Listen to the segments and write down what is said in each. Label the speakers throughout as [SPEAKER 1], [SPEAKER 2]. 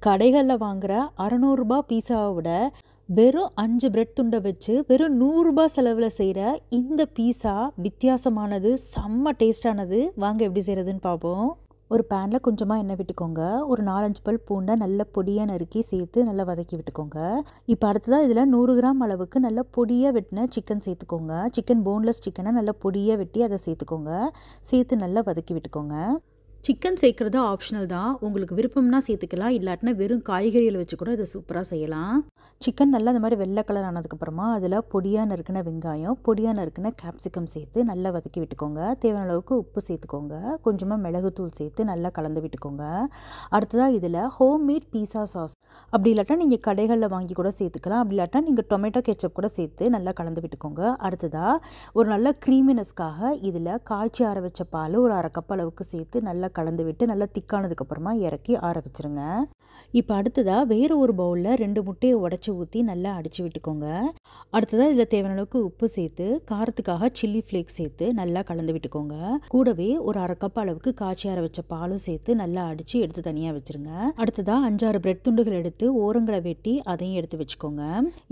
[SPEAKER 1] கடைகளில் வாங்குகிற ₹600 பீஸாவை விட வெறும் 5 பிரெட் துண்டை வச்சு வெறும் ₹100 செலவில் செய்கிற இந்த பீஸா வித்தியாசமானது, செம்ம டேஸ்டானது. வாங்க எப்படி செய்கிறதுன்னு பார்ப்போம். ஒரு பேனில் கொஞ்சமாக எண்ணெய் விட்டுக்கோங்க. ஒரு 4-5 பல் பூண்டை நல்ல பொடியாக நறுக்கி சேர்த்து நல்லா வதக்கி விட்டுக்கோங்க. இப்போ அடுத்ததாக இதில் 100 கிராம் அளவுக்கு நல்ல பொடியாக வெட்டின சிக்கன் சேர்த்துக்கோங்க. சிக்கன் போன்லெஸ் சிக்கனை நல்லா பொடியாக வெட்டி அதை சேர்த்துக்கோங்க. சேர்த்து நல்லா வதக்கி விட்டுக்கோங்க. சிக்கன் சேர்க்குறது ஆப்ஷனல் தான். உங்களுக்கு விருப்பம்னா சேர்த்துக்கலாம், இல்லாட்டினா வெறும் காய்கறிகளை வச்சு கூட இதை சூப்பராக செய்யலாம். சிக்கன் நல்லா இந்த மாதிரி வெள்ளை கலர் ஆனதுக்கப்புறமா அதில் பொடியாக நறுக்கின வெங்காயம், பொடியாக நறுக்கின கேப்சிகம் சேர்த்து நல்லா வதக்கி விட்டுக்கோங்க. தேவையான அளவுக்கு உப்பு சேர்த்துக்கோங்க. கொஞ்சமாக மிளகுத்தூள் சேர்த்து நல்லா கலந்து விட்டுக்கோங்க. அடுத்ததாக இதில் ஹோம்மேட் பீஸா சாஸ், அப்படி இல்லாட்டா நீங்கள் கடைகளில் வாங்கி கூட சேர்த்துக்கலாம், அப்படி இல்லாட்டா நீங்கள் டொமேட்டோ கெச்சப் கூட சேர்த்து நல்லா கலந்து விட்டுக்கோங்க. அடுத்ததாக ஒரு நல்ல க்ரீமினஸ்க்காக இதில் காய்ச்சி ஆற வச்ச பால் ஒரு 1/2 கப் அளவுக்கு சேர்த்து நல்லா கலந்து விட்டு நல்லா திக்கானதுக்கப்புறமா இறக்கி ஆற வச்சுருங்க. இப்போ அடுத்ததாக வேறு ஒரு பவுலில் 2 முட்டையை உடச்சி ஊற்றி நல்லா அடித்து விட்டுக்கோங்க. அடுத்ததாக இதில் தேவையான அளவுக்கு உப்பு சேர்த்து காரத்துக்காக சில்லி ஃப்ளேக்ஸ் சேர்த்து நல்லா கலந்து விட்டுக்கோங்க. கூடவே ஒரு 1/2 கப் அளவுக்கு காய்ச்சி ஆற வச்ச பாலும் சேர்த்து நல்லா அடித்து எடுத்து தனியாக வச்சுருங்க. அடுத்ததாக 5-6 பிரெட் துண்டுகள் எடுத்து ஓரங்களை வெட்டி அதையும் எடுத்து வச்சுக்கோங்க.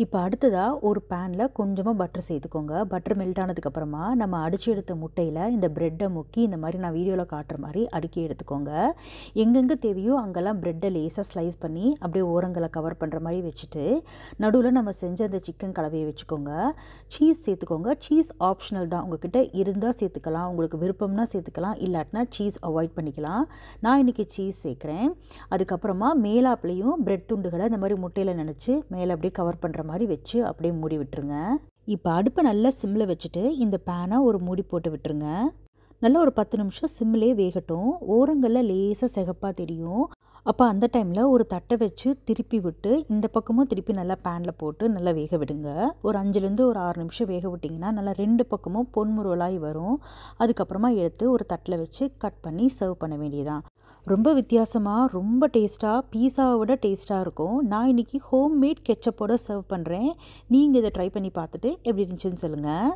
[SPEAKER 1] இப்போ அடுத்ததாக ஒரு பேனில் கொஞ்சமாக பட்டர் சேர்த்துக்கோங்க. பட்டர் மெல்ட் ஆனதுக்கப்புறமா நம்ம அடித்து எடுத்த முட்டையில் இந்த பிரெட்டை முக்கி இந்த மாதிரி நான் வீடியோவில் காட்டுற மாதிரி அடுக்கி எடுத்துக்கோங்க. எங்கெங்கே தேவையோ அங்கெல்லாம் பிரெட்டை லேசாக ஸ்லைஸ் பண்ணி அப்படியே ஓரங்களை கவர் பண்ணுற மாதிரி வச்சுட்டு நடுவில் நம்ம செஞ்ச அந்த சிக்கன் கலவையை வச்சுக்கோங்க. சீஸ் சேர்த்துக்கோங்க. சீஸ் ஆப்ஷனல் தான், உங்ககிட்ட இருந்தால் சேர்த்துக்கலாம், உங்களுக்கு விருப்பம்னா சேர்த்துக்கலாம், இல்லாட்டினா சீஸ் அவாய்ட் பண்ணிக்கலாம். நான் இன்றைக்கி சீஸ் சேர்க்குறேன். அதுக்கப்புறமா மேலாப்லேயும் பிரெட் துண்டுகளை இந்த மாதிரி முட்டையில் நினச்சி மேலே அப்படியே கவர் பண்ணுற மாதிரி வச்சு அப்படியே மூடி விட்டுருங்க. இப்போ அடுப்பை நல்லா சிம்மில் வச்சுட்டு இந்த பேனை ஒரு மூடி போட்டு விட்டுருங்க. நல்லா ஒரு 10 நிமிஷம் சிம்மிலே வேகட்டும். ஓரங்களில் லேசாக சிகப்பாக தெரியும். அப்போ அந்த டைமில் ஒரு தட்டை வச்சு திருப்பி விட்டு இந்த பக்கமும் திருப்பி நல்லா பேனில் போட்டு நல்லா வேக விடுங்க. ஒரு 5லேருந்து ஒரு 6 நிமிஷம் வேக விட்டிங்கன்னா நல்லா 2 பக்கமும் பொன்முருவலாகி வரும். அதுக்கப்புறமா எடுத்து ஒரு தட்டில் வச்சு கட் பண்ணி சர்வ் பண்ண வேண்டியதான். ரொம்ப வித்தியாசமாக, ரொம்ப டேஸ்ட்டாக, பீஸாவை விட டேஸ்ட்டாக இருக்கும். நான் இன்றைக்கி ஹோம்மேட் கெச்சப்போட சர்வ் பண்ணுறேன். நீங்கள் இதை ட்ரை பண்ணி பார்த்துட்டு எப்படி இருந்துச்சுன்னு சொல்லுங்கள்.